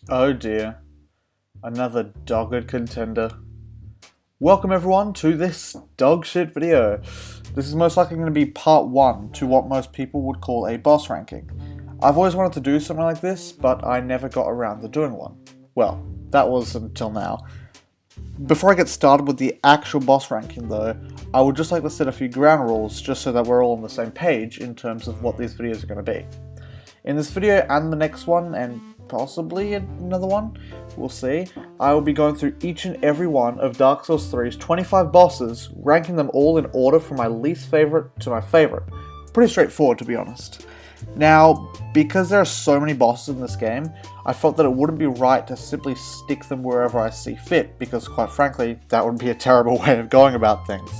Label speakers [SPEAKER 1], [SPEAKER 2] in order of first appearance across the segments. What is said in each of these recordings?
[SPEAKER 1] Oh dear, another dogged contender. Welcome everyone to this dog shit video. This is most likely going to be part 1 to what most people would call a boss ranking. I've always wanted to do something like this, but I never got around to doing one. Well, that was until now. Before I get started with the actual boss ranking though, I would just like to set a few ground rules just so that we're all on the same page in terms of what these videos are going to be. In this video and the next one, and possibly another one, we'll see, I will be going through each and every one of Dark Souls 3's 25 bosses, ranking them all in order from my least favourite to my favourite. Pretty straightforward, to be honest. Now, because there are so many bosses in this game, I felt that it wouldn't be right to simply stick them wherever I see fit, because quite frankly, that would be a terrible way of going about things.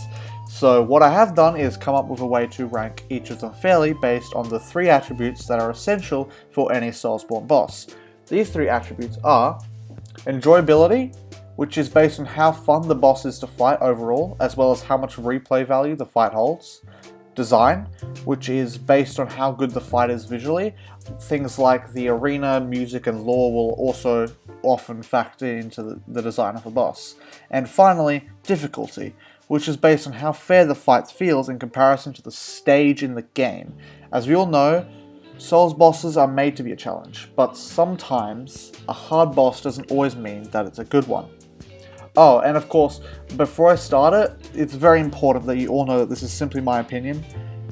[SPEAKER 1] So what I have done is come up with a way to rank each of them fairly based on the 3 attributes that are essential for any Soulsborne boss. These 3 attributes are enjoyability, which is based on how fun the boss is to fight overall, as well as how much replay value the fight holds. Design, which is based on how good the fight is visually. Things like the arena, music, and lore will also often factor into the design of a boss. And finally, difficulty, which is based on how fair the fight feels in comparison to the stage in the game. As we all know, Souls bosses are made to be a challenge, but sometimes a hard boss doesn't always mean that it's a good one. Oh, and of course, before I start it, it's very important that you all know that this is simply my opinion,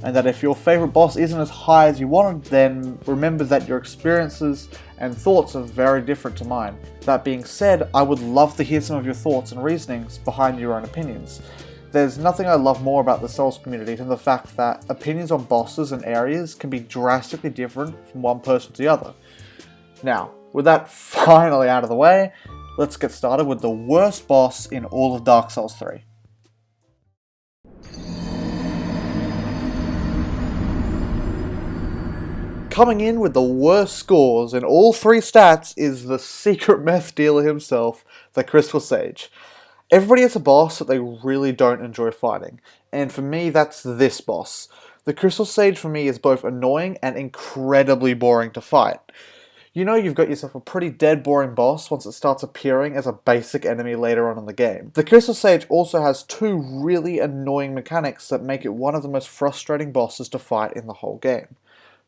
[SPEAKER 1] and that if your favourite boss isn't as high as you wanted, then remember that your experiences and thoughts are very different to mine. That being said, I would love to hear some of your thoughts and reasonings behind your own opinions. There's nothing I love more about the Souls community than the fact that opinions on bosses and areas can be drastically different from one person to the other. Now, with that finally out of the way, let's get started with the worst boss in all of Dark Souls 3. Coming in with the worst scores in all 3 stats is the secret meth dealer himself, the Crystal Sage. Everybody has a boss that they really don't enjoy fighting, and for me that's this boss. The Crystal Sage for me is both annoying and incredibly boring to fight. You know you've got yourself a pretty dead boring boss once it starts appearing as a basic enemy later on in the game. The Crystal Sage also has 2 really annoying mechanics that make it one of the most frustrating bosses to fight in the whole game.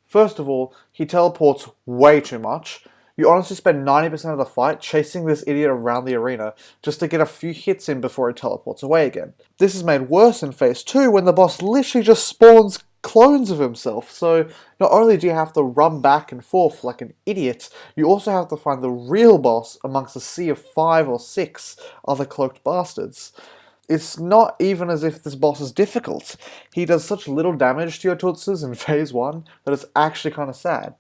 [SPEAKER 1] First of all, he teleports way too much. You honestly spend 90% of the fight chasing this idiot around the arena just to get a few hits in before he teleports away again. This is made worse in Phase 2 when the boss literally just spawns clones of himself, so not only do you have to run back and forth like an idiot, you also have to find the real boss amongst a sea of 5 or 6 other cloaked bastards. It's not even as if this boss is difficult. He does such little damage to your tutsis in Phase 1 that it's actually kind of sad.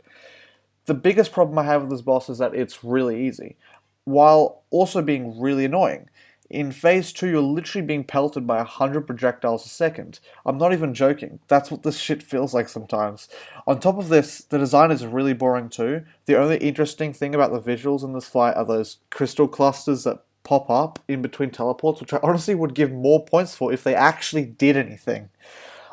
[SPEAKER 1] The biggest problem I have with this boss is that it's really easy, while also being really annoying. In Phase 2, you're literally being pelted by 100 projectiles a second. I'm not even joking. That's what this shit feels like sometimes. On top of this, the design is really boring too. The only interesting thing about the visuals in this fight are those crystal clusters that pop up in between teleports, which I honestly would give more points for if they actually did anything.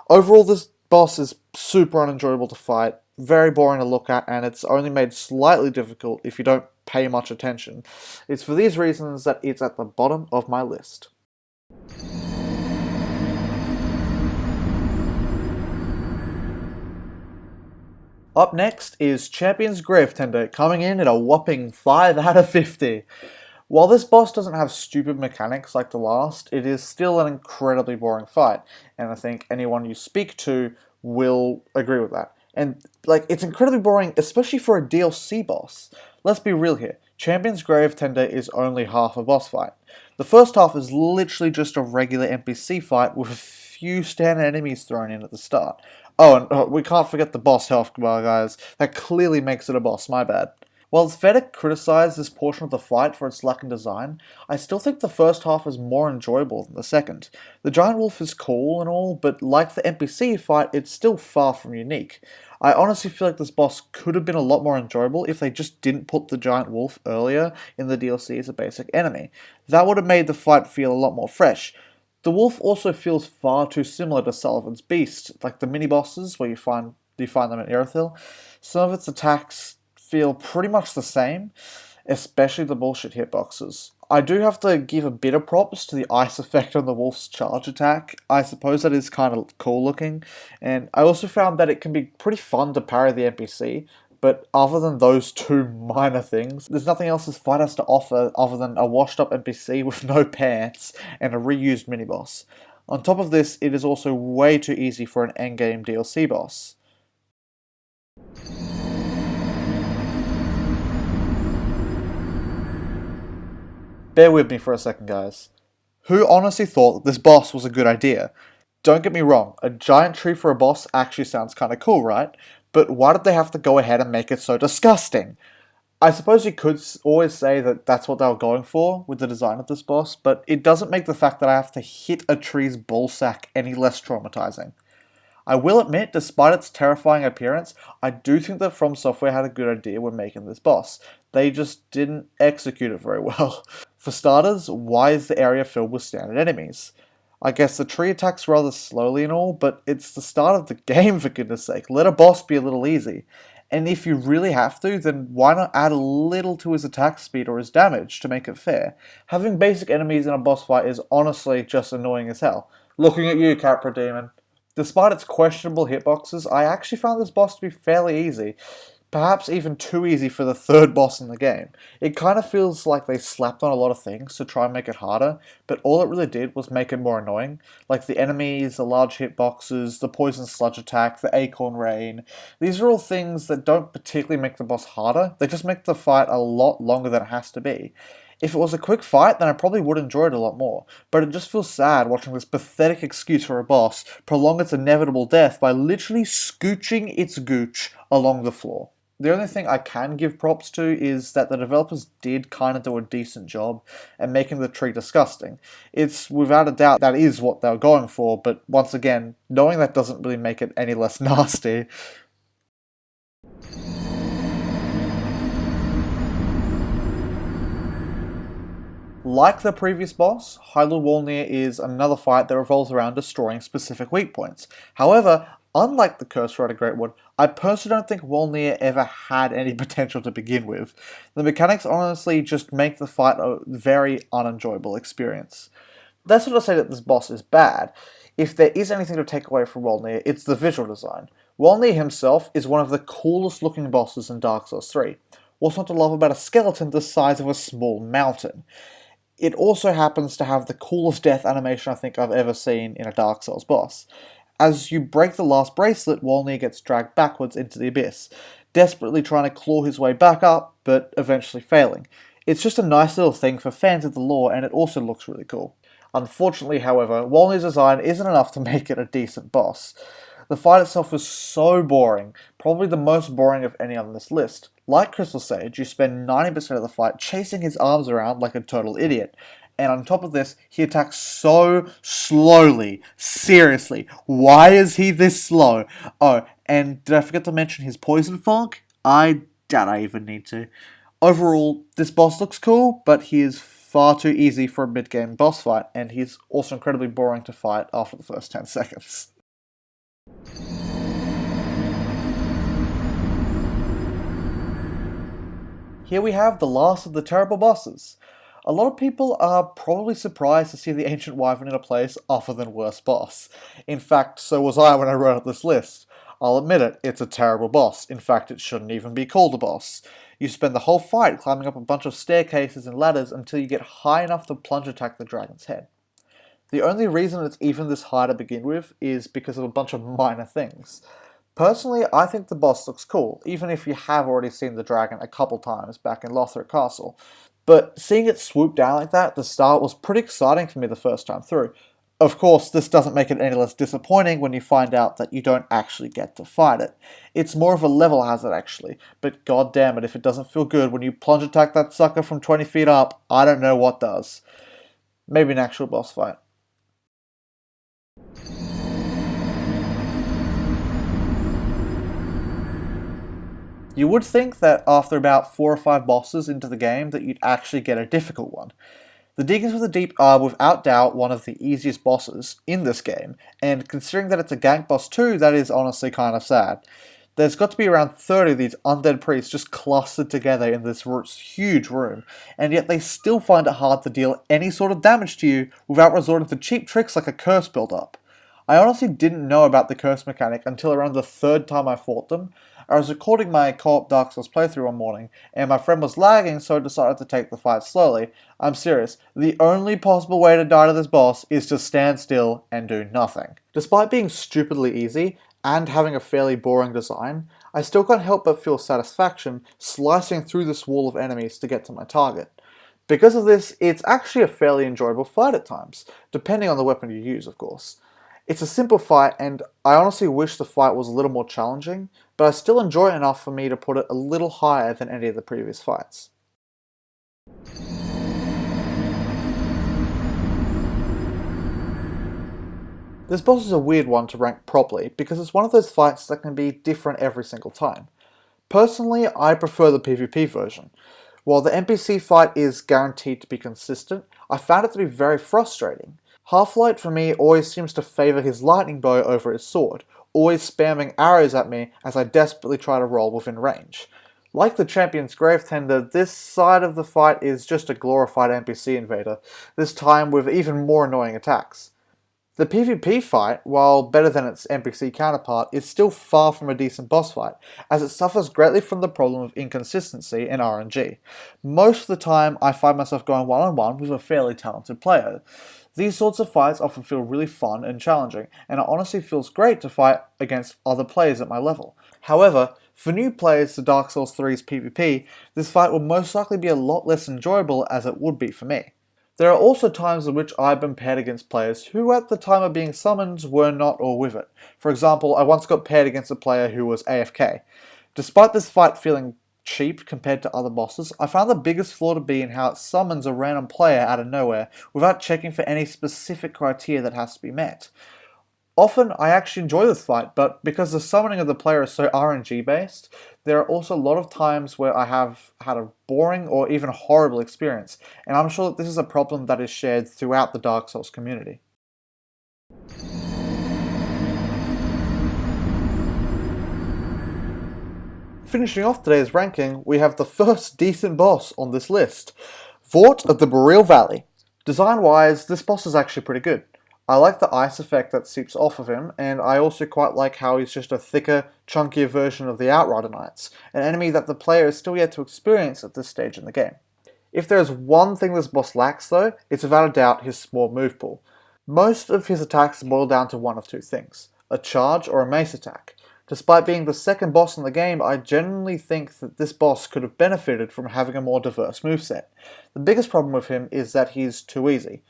[SPEAKER 1] Overall, this boss is super unenjoyable to fight, very boring to look at, and it's only made slightly difficult if you don't pay much attention. It's for these reasons that it's at the bottom of my list. Up next is Champion's Gravetender, coming in at a whopping 5 out of 50. While this boss doesn't have stupid mechanics like the last, it is still an incredibly boring fight, and I think anyone you speak to will agree with that. And, it's incredibly boring, especially for a DLC boss. Let's be real here. Champion's Gravetender is only half a boss fight. The first half is literally just a regular NPC fight with a few standard enemies thrown in at the start. Oh, and we can't forget the boss health bar, guys. That clearly makes it a boss, my bad. While it's fair to criticize this portion of the fight for its lack in design, I still think the first half is more enjoyable than the second. The giant wolf is cool and all, but like the NPC fight, it's still far from unique. I honestly feel like this boss could have been a lot more enjoyable if they just didn't put the giant wolf earlier in the DLC as a basic enemy. That would have made the fight feel a lot more fresh. The wolf also feels far too similar to Sullivan's Beast, like the mini-bosses where you find them in Irithyll. Some of its attacks feel pretty much the same, especially the bullshit hitboxes. I do have to give a bit of props to the ice effect on the wolf's charge attack. I suppose that is kind of cool looking, and I also found that it can be pretty fun to parry the NPC, but other than those two minor things, there's nothing else this fight has to offer other than a washed up NPC with no pants and a reused mini-boss. On top of this, it is also way too easy for an endgame DLC boss. Bear with me for a second, guys. Who honestly thought that this boss was a good idea? Don't get me wrong, a giant tree for a boss actually sounds kinda cool, right? But why did they have to go ahead and make it so disgusting? I suppose you could always say that that's what they were going for with the design of this boss, but it doesn't make the fact that I have to hit a tree's ballsack any less traumatizing. I will admit, despite its terrifying appearance, I do think that From Software had a good idea when making this boss. They just didn't execute it very well. For starters, why is the area filled with standard enemies? I guess the tree attacks rather slowly and all, but it's the start of the game, for goodness sake. Let a boss be a little easy. And if you really have to, then why not add a little to his attack speed or his damage to make it fair? Having basic enemies in a boss fight is honestly just annoying as hell. Looking at you, Capra Demon. Despite its questionable hitboxes, I actually found this boss to be fairly easy. Perhaps even too easy for the third boss in the game. It kind of feels like they slapped on a lot of things to try and make it harder, but all it really did was make it more annoying. Like the enemies, the large hitboxes, the poison sludge attack, the acorn rain. These are all things that don't particularly make the boss harder, they just make the fight a lot longer than it has to be. If it was a quick fight, then I probably would enjoy it a lot more, but it just feels sad watching this pathetic excuse for a boss prolong its inevitable death by literally scooching its gooch along the floor. The only thing I can give props to is that the developers did kind of do a decent job at making the tree disgusting. It's without a doubt that is what they were going for, but once again, knowing that doesn't really make it any less nasty. Like the previous boss, Hyrule Wolnir is another fight that revolves around destroying specific weak points. However, unlike the Curse Rider Greatwood, I personally don't think Wolnir ever had any potential to begin with. The mechanics honestly just make the fight a very unenjoyable experience. That's not to say that this boss is bad. If there is anything to take away from Wolnir, it's the visual design. Wolnir himself is one of the coolest looking bosses in Dark Souls 3. What's not to love about a skeleton the size of a small mountain? It also happens to have the coolest death animation I think I've ever seen in a Dark Souls boss. As you break the last bracelet, Wolnir gets dragged backwards into the abyss, desperately trying to claw his way back up, but eventually failing. It's just a nice little thing for fans of the lore, and it also looks really cool. Unfortunately, however, Wolnir's design isn't enough to make it a decent boss. The fight itself is so boring, probably the most boring of any on this list. Like Crystal Sage, you spend 90% of the fight chasing his arms around like a total idiot. And on top of this, he attacks so slowly. Seriously, why is he this slow? Oh, and did I forget to mention his poison fog? I doubt I even need to. Overall, this boss looks cool, but he is far too easy for a mid-game boss fight, and he's also incredibly boring to fight after the first 10 seconds. Here we have the last of the terrible bosses. A lot of people are probably surprised to see the Ancient Wyvern in a place other than worst boss. In fact, so was I when I wrote up this list. I'll admit it, it's a terrible boss. In fact, it shouldn't even be called a boss. You spend the whole fight climbing up a bunch of staircases and ladders until you get high enough to plunge attack the dragon's head. The only reason it's even this high to begin with is because of a bunch of minor things. Personally, I think the boss looks cool, even if you have already seen the dragon a couple times back in Lothric Castle. But seeing it swoop down like that at the start was pretty exciting for me the first time through. Of course, this doesn't make it any less disappointing when you find out that you don't actually get to fight it. It's more of a level hazard actually, but god damn it, if it doesn't feel good when you plunge attack that sucker from 20 feet up, I don't know what does. Maybe an actual boss fight. You would think that after about 4 or 5 bosses into the game that you'd actually get a difficult one. The Diggers of the Deep are without doubt one of the easiest bosses in this game, and considering that it's a gank boss too, that is honestly kind of sad. There's got to be around 30 of these undead priests just clustered together in this huge room, and yet they still find it hard to deal any sort of damage to you without resorting to cheap tricks like a curse build-up. I honestly didn't know about the curse mechanic until around the third time I fought them. I was recording my co-op Dark Souls playthrough one morning, and my friend was lagging, so I decided to take the fight slowly. I'm serious, the only possible way to die to this boss is to stand still and do nothing. Despite being stupidly easy, and having a fairly boring design, I still can't help but feel satisfaction slicing through this wall of enemies to get to my target. Because of this, it's actually a fairly enjoyable fight at times, depending on the weapon you use, of course. It's a simple fight, and I honestly wish the fight was a little more challenging, but I still enjoy it enough for me to put it a little higher than any of the previous fights. This boss is a weird one to rank properly, because it's one of those fights that can be different every single time. Personally, I prefer the PvP version. While the NPC fight is guaranteed to be consistent, I found it to be very frustrating. Half-Light for me always seems to favour his lightning bow over his sword, always spamming arrows at me as I desperately try to roll within range. Like the Champion's Gravetender, this side of the fight is just a glorified NPC invader, this time with even more annoying attacks. The PvP fight, while better than its NPC counterpart, is still far from a decent boss fight, as it suffers greatly from the problem of inconsistency and RNG. Most of the time, I find myself going one-on-one with a fairly talented player. These sorts of fights often feel really fun and challenging, and it honestly feels great to fight against other players at my level. However, for new players to Dark Souls 3's PvP, this fight will most likely be a lot less enjoyable as it would be for me. There are also times in which I've been paired against players who at the time of being summoned were not all with it. For example, I once got paired against a player who was AFK. Despite this fight feeling cheap compared to other bosses, I found the biggest flaw to be in how it summons a random player out of nowhere without checking for any specific criteria that has to be met. Often, I actually enjoy this fight, but because the summoning of the player is so RNG based, there are also a lot of times where I have had a boring or even horrible experience, and I'm sure that this is a problem that is shared throughout the Dark Souls community. Finishing off today's ranking, we have the first decent boss on this list, Vort of the Boreal Valley. Design-wise, this boss is actually pretty good. I like the ice effect that seeps off of him, and I also quite like how he's just a thicker, chunkier version of the Outrider Knights, an enemy that the player is still yet to experience at this stage in the game. If there is one thing this boss lacks though, it's without a doubt his small move pool. Most of his attacks boil down to one of two things, a charge or a mace attack. Despite being the second boss in the game, I genuinely think that this boss could have benefited from having a more diverse moveset. The biggest problem with him is that he's too easy.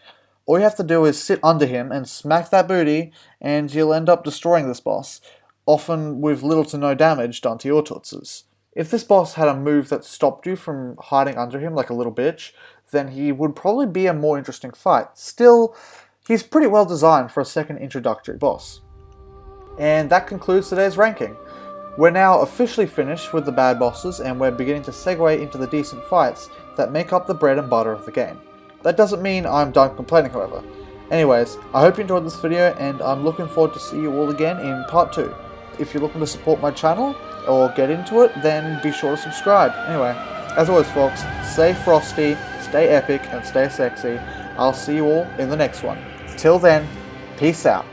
[SPEAKER 1] All you have to do is sit under him and smack that booty, and you'll end up destroying this boss, often with little to no damage done to your tutsis. If this boss had a move that stopped you from hiding under him like a little bitch, then he would probably be a more interesting fight. Still, he's pretty well designed for a second introductory boss. And that concludes today's ranking. We're now officially finished with the bad bosses, and we're beginning to segue into the decent fights that make up the bread and butter of the game. That doesn't mean I'm done complaining, however. Anyways, I hope you enjoyed this video, and I'm looking forward to see you all again in part 2. If you're looking to support my channel, or get into it, then be sure to subscribe. Anyway, as always folks, stay frosty, stay epic, and stay sexy. I'll see you all in the next one. Till then, peace out.